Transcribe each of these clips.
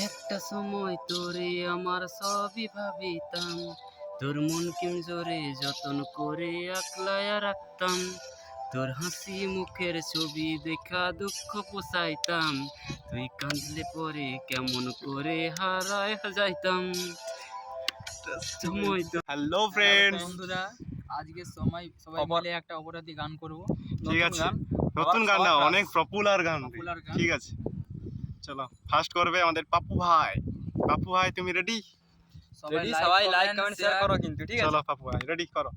একটা সময় তোরে আমার সবই ভাবিতাম, তোর মন কিঞ্জরে যতন করে আকলায়া রাখতাম, তোর হাসি মুখের ছবি দেখা দুঃখ পোষাইতাম, তুই কাঁদলে পরে কেমন করে হারায় যাইতাম। সময় তো হ্যালো ফ্রেন্ডস, বন্ধুরা, আজকে সবাই মিলে একটা অপরাধী গান করব। ঠিক আছে, নতুন গান না, অনেক পপুলার গান। গান। ঠিক আছে, চলো ফার্স্ট করবে আমাদের পাপু ভাই। পাপু ভাই তুমি রেডি? সবাই লাইক কমেন্ট শেয়ার করো কিন্তু, ঠিক আছে? চলো পাপু ভাই রেডি করো।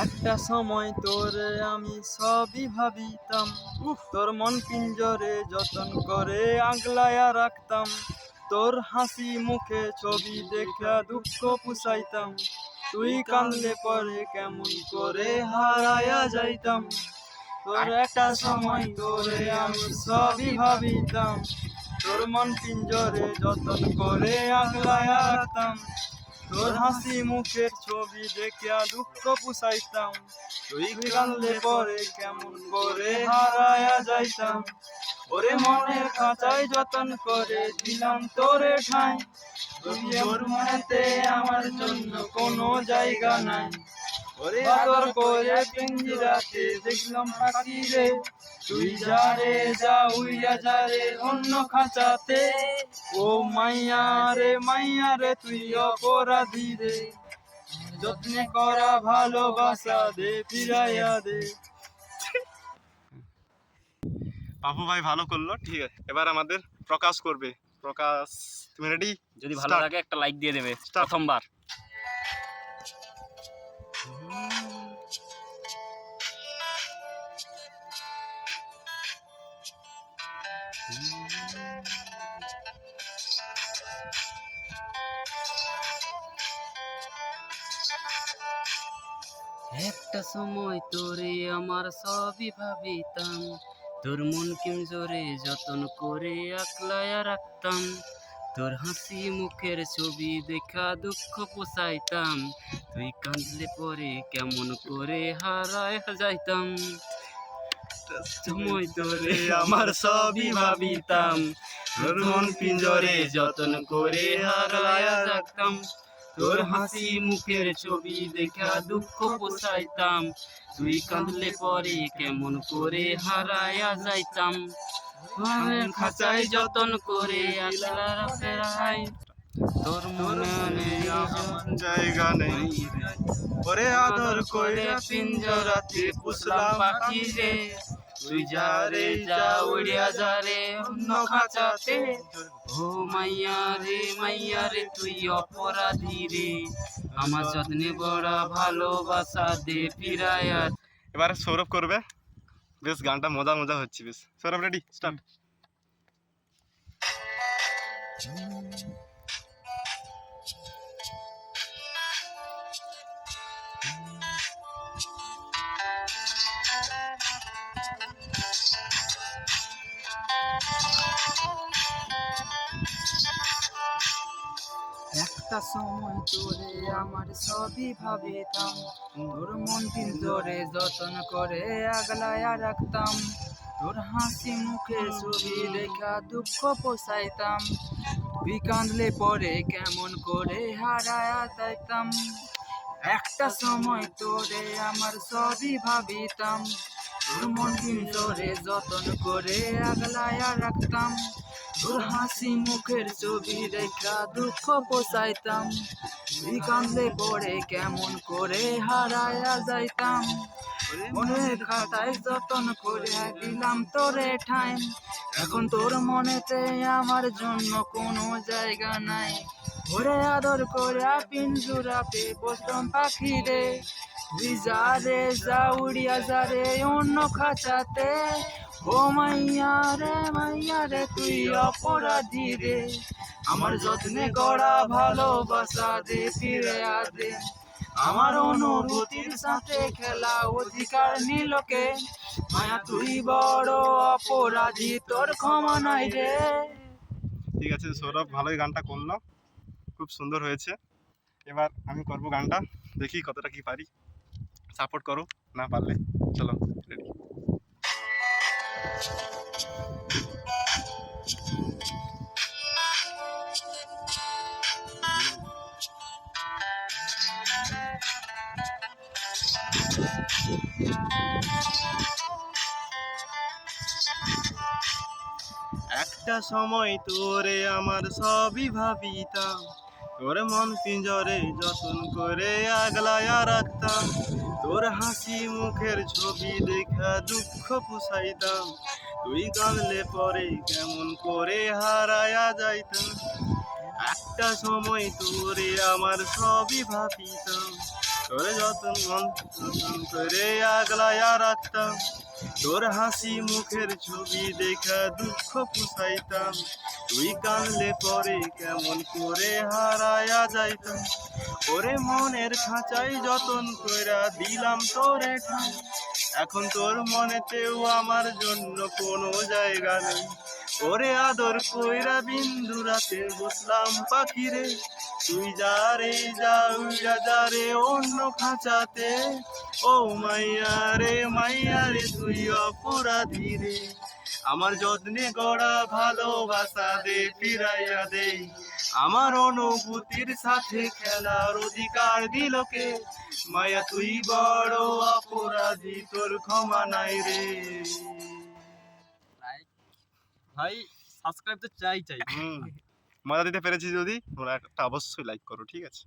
একটা সময় তোরে আমি সবই ভাবিতাম, তোর মন পিঞ্জরে যতন করে আগলায়া রাখতাম, তোর হাসি মুখে ছবি দেখা দুঃখ পুষাইতাম, তুই কাঁদলে পরে কেমন করে হারায়া যাইতাম। তোর একটা সময় তোরে আমি সবই ভাবিতাম, তোর মন পিঞ্জরে যতন করে আগলায়া রাখতাম, তোর হাসি মুখের ছবি দেখিয়া দুঃখ পুষাইতাম, তুই কাঁদলে পরে কেমন করে হারায়া যাইতাম। ওরে মনের খাঁচায় যতন করে দিলাম তোরে ঠাঁই, তুই ওর মনেতে আমার জন্য কোনো জায়গা নাই। ওরে আদর করে পিঞ্জিরাতে দেখলাম পাখি রে, তুই যা রে যা উইয়া যা রে অন্য খাঁচাতে। ও মাইয়া রে তুই অপরাধী রে, যত্নে করা ভালোবাসা দে ফিরাইয়া দে। পাপু ভাই ভালো করলো, ঠিক আছে। এবার আমাদের প্রকাশ করবে। প্রকাশ তুমি রেডি? যদি ভালো লাগে একটা লাইক দিয়ে দেবে প্রথমবার। একটা সময় তোরে আমার সবই ভাবিতাম, তোর মন কিঞ্জরে যতন করে আকলায়া রাখতাম, তোর হাসি মুখের ছবি দেখা দুঃখ পোষাইতাম, তুই কাঁদলে পরে কেমন করে হারায় যাইতাম। সময় তোরে আমার সবই ভাবিতাম, তোর মন পিঞ্জরে যতন করে হারায়া রাখতাম, তোর হাসি মুখের ছবি দেখা দুঃখ পোষাইতাম, তুই কাঁদলে পরে কেমন করে হারায়া যাইতাম। খাঁচায় যতন করে আগলা রাখাই, তোর মনে আমার জায়গা নেই, ওরে আদর করে পিঞ্জরাতে পুষলাম পাখি রে, তুই যা রে যা উড়িয়া যা রে অন্য খাঁচাতে। ও মাইয়া রে তুই অপরাধী রে, আমার যত্নে বড়া ভালোবাসা দে ফিরায়া। এবার সৌরভ করবে। বেশ গানটা মজা মজা হচ্ছে বেশ। Sourav ready, start. একটা সময় তোরে আমার সবই ভাবিতাম, তোর মন পিঞ্জরে যতন করে আগলায়া রাখতাম, তোর হাসি মুখে ছবি দেখা দুঃখ পোষাইতাম, তুই কাঁদলে পরে কেমন করে হারায়া যাইতাম। একটা সময় তোরে আমার সবই ভাবিতাম, তোর মন পিঞ্জরে যতন করে আগলায়া রাখতাম, তোর হাসি মুখের ছবি দেখা দুঃখ পোষাইতাম, তুই কাঁদলে পরে কেমন করে হারায়া যাইতাম। মনের খাতায় যতন করে দিলাম তোরে ঠাঁই, এখন তোর মনেতে আমার জন্য কোনো জায়গা নাই। ওরে আদর করে পিঞ্জুরাতে বসলাম পাখি রে, তুই যা রে যা উড়িয়া যা রে অন্য খাঁচাতে। ও মাইয়া রে তুই অপরাধী রে, আমার যত্নে গড়া ভালোবাসা দে ফিরে দে। আমার অনুভূতির সাথে খেলা অধিকার নিলকে, মায়া তুই বড় অপরাধী, তোর ক্ষমা নাই রে। ঠিক আছে সৌরভ, ভালোই গানটা করলো, খুব সুন্দর হয়েছে। এবার আমি করবো গানটা, দেখি কতটা কি পারি, সাপোর্ট করো না পারলে। চলো রেডি। একটা সময় তোরে আমার সবই ভাবিতাম, তোর মন পিঞ্জরে যতন করে আগলায়া রাখতাম, তোর হাসি মুখের ছবি দেখা দুঃখ পুষাইতাম, তুই কাঁদলে পরে কেমন করে হারায়া যাইতাম। একটা সময় তোরে আমার সবই ভাবিতাম, তোর যতন মন যতন করে আগলায়া রাখতাম, তোর হাসি মুখের ছবি দেখা দুঃখ পুষাইতাম, তুই কাঁদলে পরে কেমন করে হারায়া যাইতাম। ওরে মনের খাঁচাই যতন কইরা দিলাম তোরে ঠাঁই, এখন তোর মনেতেও আমার জন্য কোনো জায়গা নেই। ওরে আদর কইরা বিন্দু রাতে বসলাম পাখিরে, তুই যা রে যা উইরা যা রে অন্য খাঁচাতে। ও মাইয়া রে তুই অপরাধী রে, আমার যত্নে গড়া ভালোবাসা দে ফিরাইয়া দে, আমার অনুভূতির সাথে খেলার অধিকার দিলকে, মায়া তুই বড় অপরাধী, তোর ক্ষমা নাই রে। ভাই সাবস্ক্রাইব তো চাই। মজা দিতে পেরেছি যদি তোমরা একটা অবশ্যই লাইক করো, ঠিক আছে।